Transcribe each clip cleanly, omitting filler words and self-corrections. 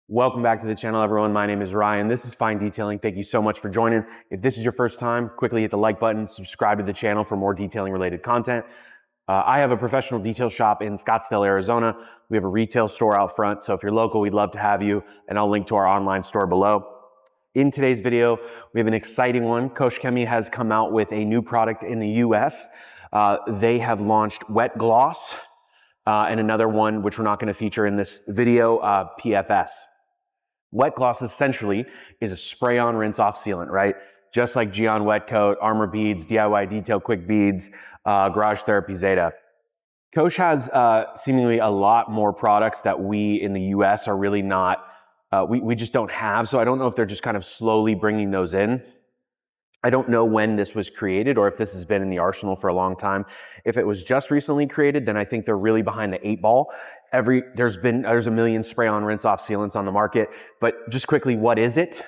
Welcome back to the channel, everyone. My name is Ryan. This is FineDetailing. Thank you so much for joining. If this is your first time, quickly hit the like button, subscribe to the channel for more detailing related content. I have a professional detail shop in Scottsdale, Arizona. We have a retail store out front, so if you're local, we'd love to have you, and I'll link to our online store below. In today's video, we have an exciting one. Koch Chemie has come out with a new product in the US. They have launched Wet Gloss, and another one, which we're not going to feature in this video, PFS. Wet Gloss essentially is a spray-on rinse-off sealant, right? Just like Gyeon Wet Coat, Armour Beads, DIY Detail Quick Beads, Garage Therapy Zeta. Koch has seemingly a lot more products that we in the US are really not, we just don't have. So I don't know if they're just kind of slowly bringing those in. I don't know when this was created or if this has been in the arsenal for a long time. If it was just recently created, then I think they're really behind the 8 ball. There's a million spray-on rinse-off sealants on the market, but just quickly, what is it?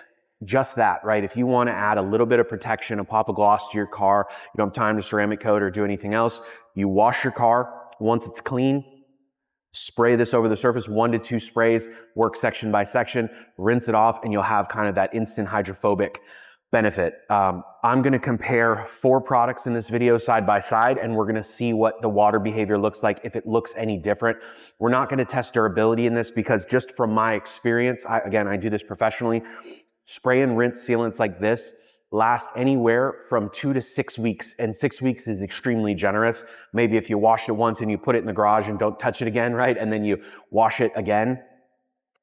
Just that, right? If you want to add a little bit of protection, a pop of gloss to your car, you don't have time to ceramic coat or do anything else, you wash your car. Once it's clean, spray this over the surface, 1 to 2 sprays, work section by section, rinse it off, and you'll have kind of that instant hydrophobic benefit. I'm going to compare 4 products in this video side by side, and we're going to see what the water behavior looks like, if it looks any different. We're not going to test durability in this because just from my experience, I do this professionally, spray and rinse sealants like this last anywhere from 2 to 6 weeks, and 6 weeks is extremely generous. Maybe if you wash it once and you put it in the garage and don't touch it again, right? And then you wash it again.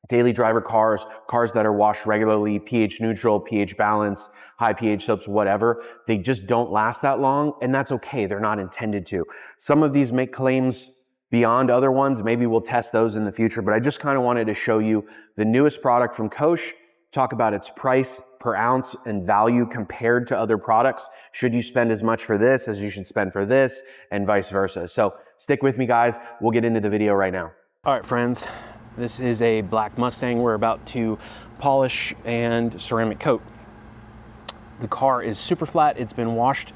Daily driver cars, cars that are washed regularly, pH neutral, pH balanced, high pH soaps, whatever, they just don't last that long, and that's okay. They're not intended to. Some of these make claims beyond other ones. Maybe we'll test those in the future, but I just kind of wanted to show you the newest product from Koch, talk about its price per ounce and value compared to other products. Should you spend as much for this as you should spend for this, and vice versa. So stick with me, guys. We'll get into the video right now. All right, friends. This is a black Mustang we're about to polish and ceramic coat. The car is super flat. It's been washed,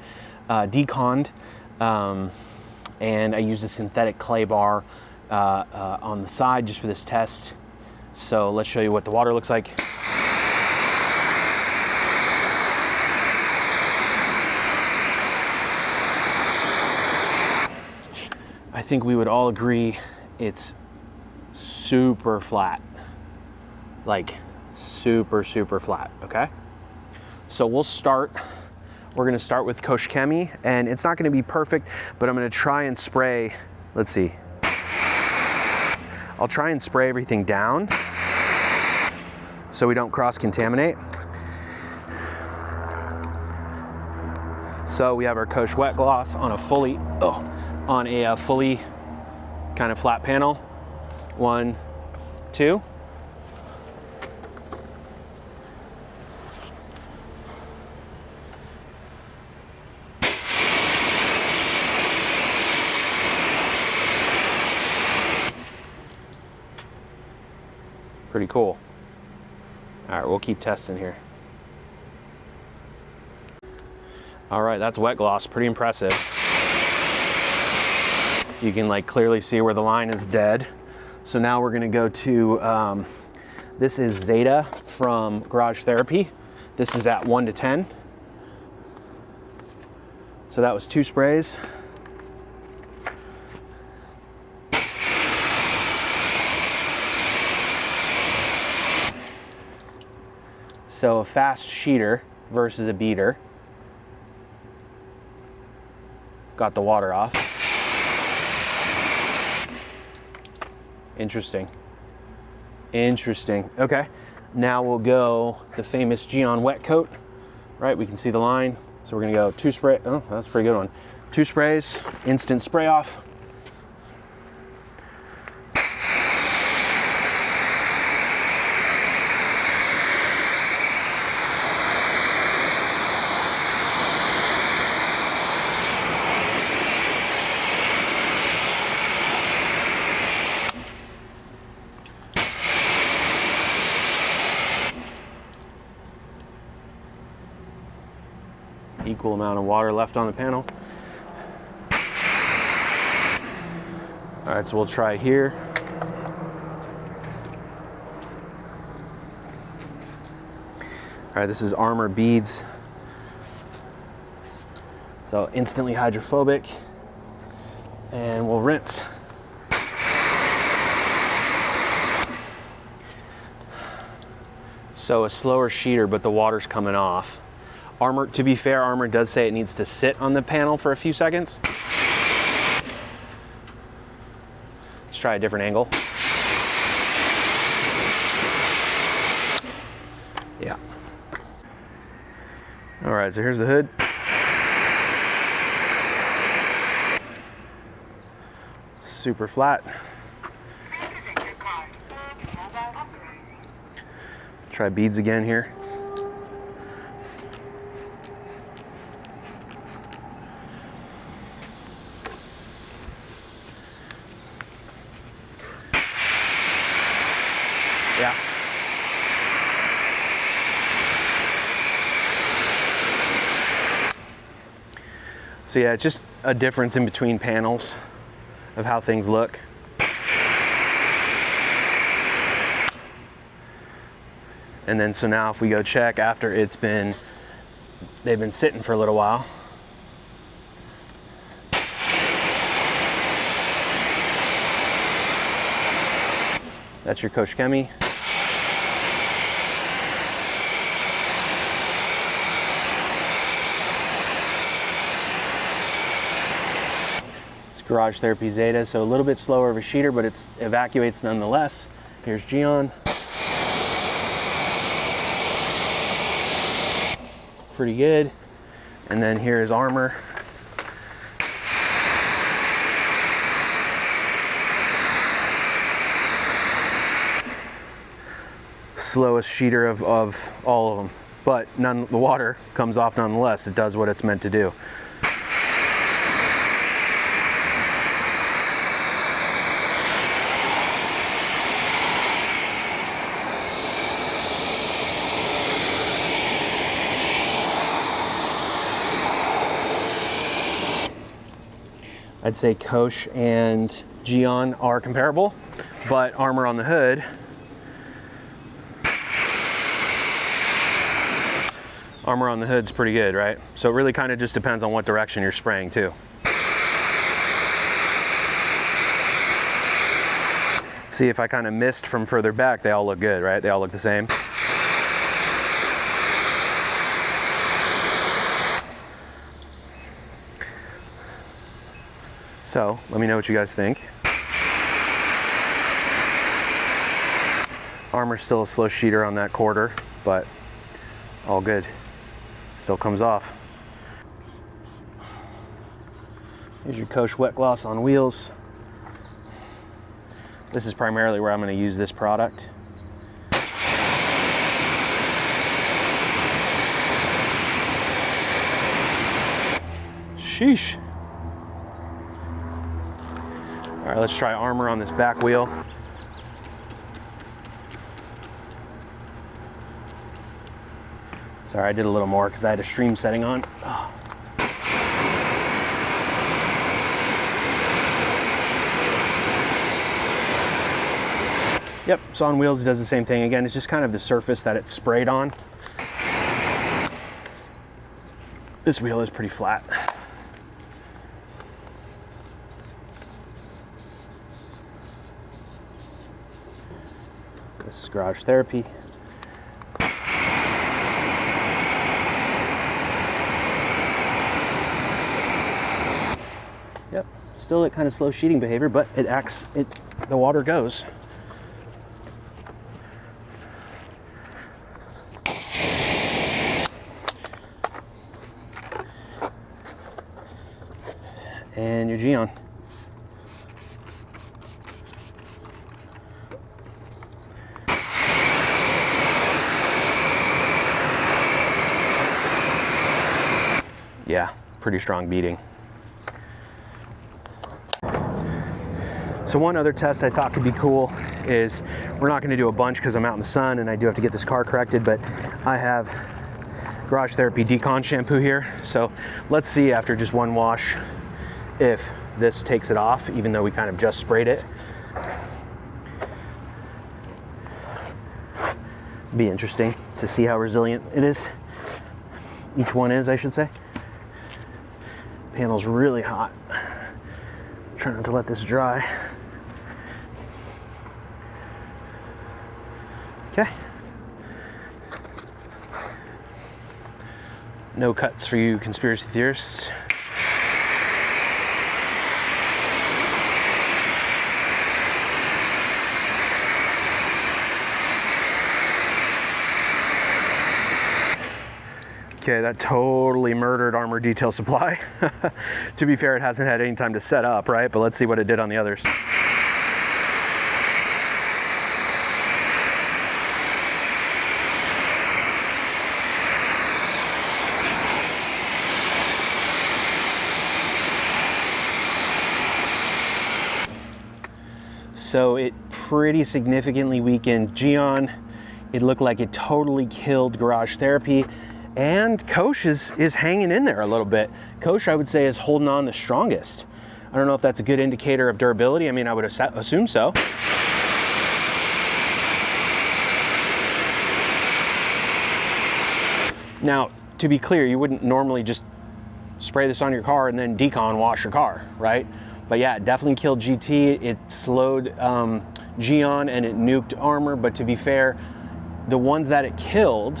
deconned, and I used a synthetic clay bar on the side just for this test. So let's show you what the water looks like. I think we would all agree it's super flat, like super flat. Okay, so we're going to start with Koch Chemie, and it's not going to be perfect, but I'm going to try and spray. Let's see, I'll try and spray everything down so we don't cross-contaminate. So we have our Koch Wet Gloss on a fully kind of flat panel. 1, 2. Pretty cool. All right, we'll keep testing here. All right, that's Wet Gloss, pretty impressive. You can like clearly see where the line is dead. So now we're gonna go to, this is Zeta from Garage Therapy. This is at 1 to 10. So that was 2 sprays. So a fast sheeter versus a beater. Got the water off. Interesting. Okay, now we'll go the famous Gyeon Wet Coat, right? We can see the line. So we're gonna go 2 spray. Oh, that's a pretty good one. 2 sprays, instant spray off. Equal amount of water left on the panel. All right, so we'll try here. All right, this is Armour beads. So instantly hydrophobic, and we'll rinse. So a slower sheeter, but the water's coming off. Armour, to be fair, Armour does say it needs to sit on the panel for a few seconds. Let's try a different angle. Yeah. All right, so here's the hood. Super flat. Try beads again here. Yeah. So yeah, it's just a difference in between panels of how things look. And then so now if we go check after they've been sitting for a little while. That's your Koch Chemie. It's Garage Therapy Zeta, so a little bit slower of a sheeter, but it evacuates nonetheless. Here's Gyeon. Pretty good. And then here is Armour. Slowest sheeter of all of them, but the water comes off nonetheless. It does what it's meant to do. I'd say Koch and Gyeon are comparable, but Armour on the hood, is pretty good, right? So it really kind of just depends on what direction you're spraying too. See, if I kind of missed from further back, they all look good, right? They all look the same. So let me know what you guys think. Armour's still a slow sheeter on that quarter, but all good. Still comes off. Here's your Koch Wet Gloss on wheels. This is primarily where I'm going to use this product. Sheesh. All right, let's try Armour on this back wheel. Sorry, I did a little more because I had a stream setting on. Oh. Yep, so on wheels it does the same thing. Again, it's just kind of the surface that it's sprayed on. This wheel is pretty flat. This is Garage Therapy. Yep, still that kind of slow sheeting behavior, but the water goes. And your Gyeon. Yeah, pretty strong beating. So one other test I thought could be cool is, we're not going to do a bunch because I'm out in the sun and I do have to get this car corrected, but I have Garage Therapy Decon shampoo here. So let's see after just one wash if this takes it off, even though we kind of just sprayed it. Be interesting to see how resilient it is. Each one is, I should say. Panel's really hot. Try not to let this dry. Okay. No cuts for you conspiracy theorists. Okay, that totally murdered Armour Detail Supply. To be fair, it hasn't had any time to set up, right? But let's see what it did on the others. So it pretty significantly weakened Gyeon. It looked like it totally killed Garage Therapy. And Koch is hanging in there a little bit. Koch, I would say, is holding on the strongest. I don't know if that's a good indicator of durability. I mean, I would assume so. Now, to be clear, you wouldn't normally just spray this on your car and then decon wash your car, right? But yeah, it definitely killed GT. It slowed Gyeon and it nuked Armour. But to be fair, the ones that it killed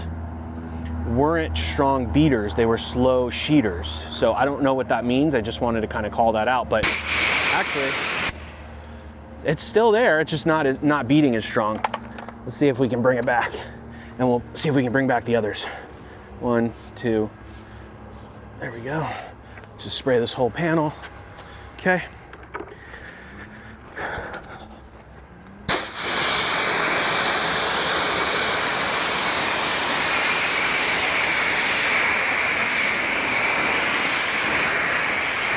weren't strong beaters, they were slow sheeters. So I don't know what that means. I just wanted to kind of call that out. But actually, it's still there. It's just not beating as strong. Let's see if we can bring it back, and we'll see if we can bring back the others. 1, 2. There we go. Just spray this whole panel. Okay.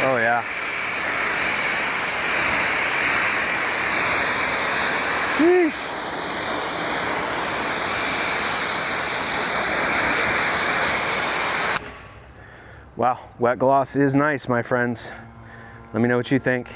Oh yeah. Wow, wet gloss is nice, my friends. Let me know what you think.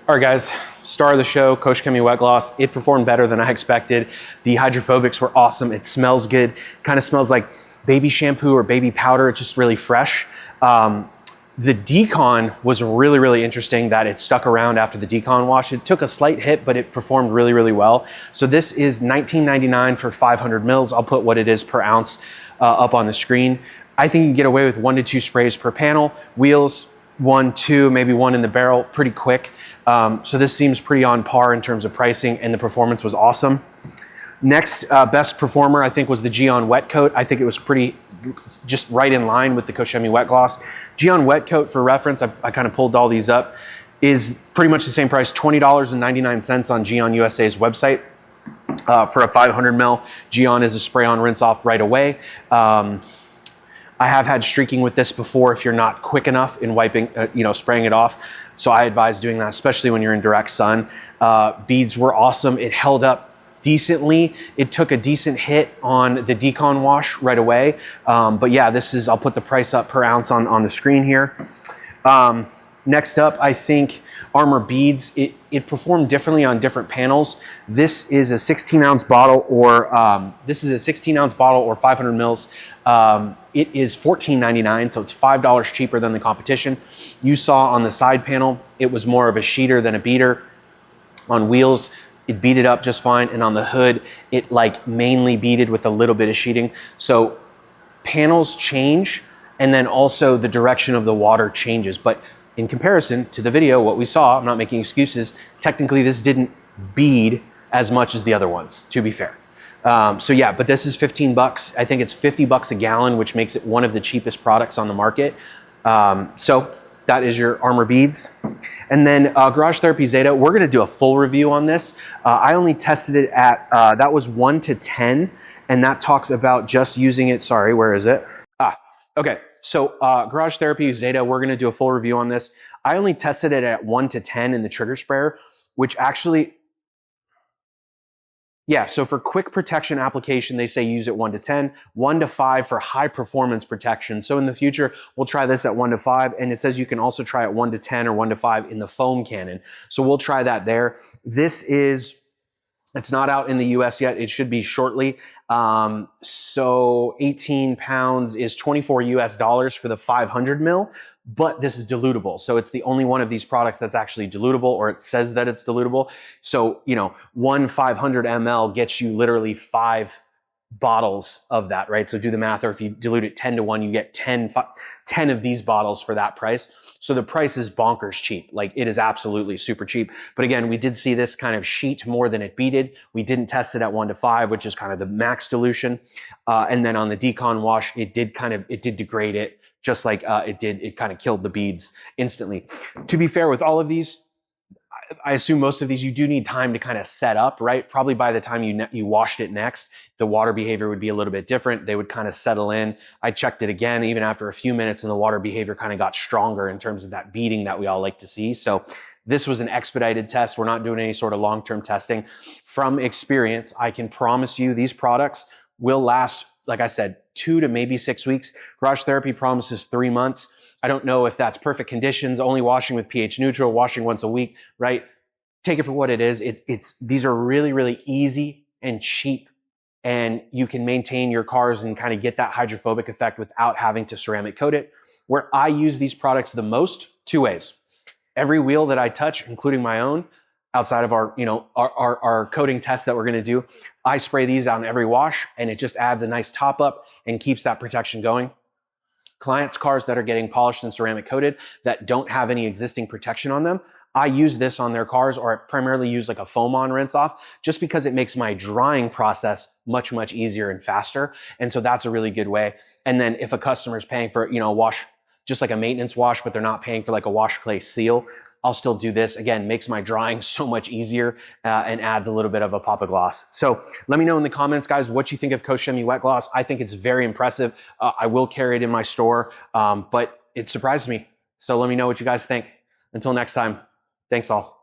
All right, guys, star of the show, Koch Chemie Wet Gloss. It performed better than I expected. The hydrophobics were awesome. It smells good. Kind of smells like baby shampoo or baby powder. It's just really fresh. The decon was really, really interesting that it stuck around after the decon wash. It took a slight hit, but it performed really, really well. So this is $19.99 for 500 mils. I'll put what it is per ounce up on the screen. I think you can get away with 1 to 2 sprays per panel. Wheels, 1, 2, maybe 1 in the barrel, pretty quick. So this seems pretty on par in terms of pricing, and the performance was awesome. Next best performer, I think, was the Gyeon Wet Coat. I think it was pretty just right in line with the Koch Chemie Wet Gloss. Gyeon Wet Coat, for reference, I kind of pulled all these up, is pretty much the same price, $20.99 on Gyeon USA's website. For a 500 mil, Gyeon is a spray on, rinse off right away. I have had streaking with this before if you're not quick enough in wiping, spraying it off. So I advise doing that, especially when you're in direct sun. Beads were awesome. It held up decently. It took a decent hit on the decon wash right away. But yeah, I'll put the price up per ounce on the screen here. Next up, I think Armour beads. It performed differently on different panels. This is a 16-ounce bottle, or 500 mils. It is $14.99, so it's $5 cheaper than the competition. You saw on the side panel, it was more of a sheeter than a beater. On wheels, it beaded up just fine, and on the hood, it like mainly beaded with a little bit of sheeting. So panels change, and then also the direction of the water changes. But in comparison to the video, what we saw, I'm not making excuses, technically this didn't bead as much as the other ones, to be fair. So yeah, but this is 15 bucks. I think it's 50 bucks a gallon, which makes it one of the cheapest products on the market. So that is your Armour beads. And then Garage Therapy Zeta, we're gonna do a full review on this. I only tested it at, that was 1 to 10, and that talks about just using it, sorry, where is it? Okay, so Garage Therapy Zeta, we're gonna do a full review on this. I only tested it at 1 to 10 in the trigger sprayer, which actually, yeah, so for quick protection application, they say use it 1 to 10, 1 to 5 for high performance protection. So in the future, we'll try this at 1 to 5, and it says you can also try it 1 to 10 or 1 to 5 in the foam cannon. So we'll try that there. This is It's not out in the US yet. It should be shortly. So 18 pounds is 24 US dollars for the 500 mil, but this is dilutable. So it's the only one of these products that's actually dilutable, or it says that it's dilutable. So, you know, one 500 ml gets you literally 5 bottles of that, right? So do the math, or if you dilute it 10 to 1, you get 10 of these bottles for that price. So the price is bonkers cheap. Like, it is absolutely super cheap. But again, we did see this kind of sheet more than it beaded. We didn't test it at 1 to 5, which is kind of the max dilution. And then on the decon wash, it did degrade it, just like it kind of killed the beads instantly. To be fair, with all of these, I assume most of these you do need time to kind of set up, right? Probably by the time you washed it next, the water behavior would be a little bit different. They would kind of settle in. I checked it again, even after a few minutes, and the water behavior kind of got stronger in terms of that beading that we all like to see. So this was an expedited test. We're not doing any sort of long-term testing. From experience, I can promise you these products will last, like I said, 2 to maybe 6 weeks. Garage Therapy promises 3 months. I don't know if that's perfect conditions, only washing with pH neutral, washing once a week, right? Take it for what it is. These are really, really easy and cheap, and you can maintain your cars and kind of get that hydrophobic effect without having to ceramic coat it. Where I use these products the most, 2 ways. Every wheel that I touch, including my own, outside of our coating test that we're going to do, I spray these on every wash, and it just adds a nice top up and keeps that protection going. Clients' cars that are getting polished and ceramic coated that don't have any existing protection on them, I use this on their cars, or I primarily use like a foam on rinse off, just because it makes my drying process much, much easier and faster. And so that's a really good way. And then if a customer is paying for, you know, wash, just like a maintenance wash, but they're not paying for like a wash clay seal, I'll still do this. Again, makes my drying so much easier and adds a little bit of a pop of gloss. So let me know in the comments, guys, what you think of Koch Chemie Wet Gloss. I think it's very impressive. I will carry it in my store, but it surprised me. So let me know what you guys think. Until next time, thanks all.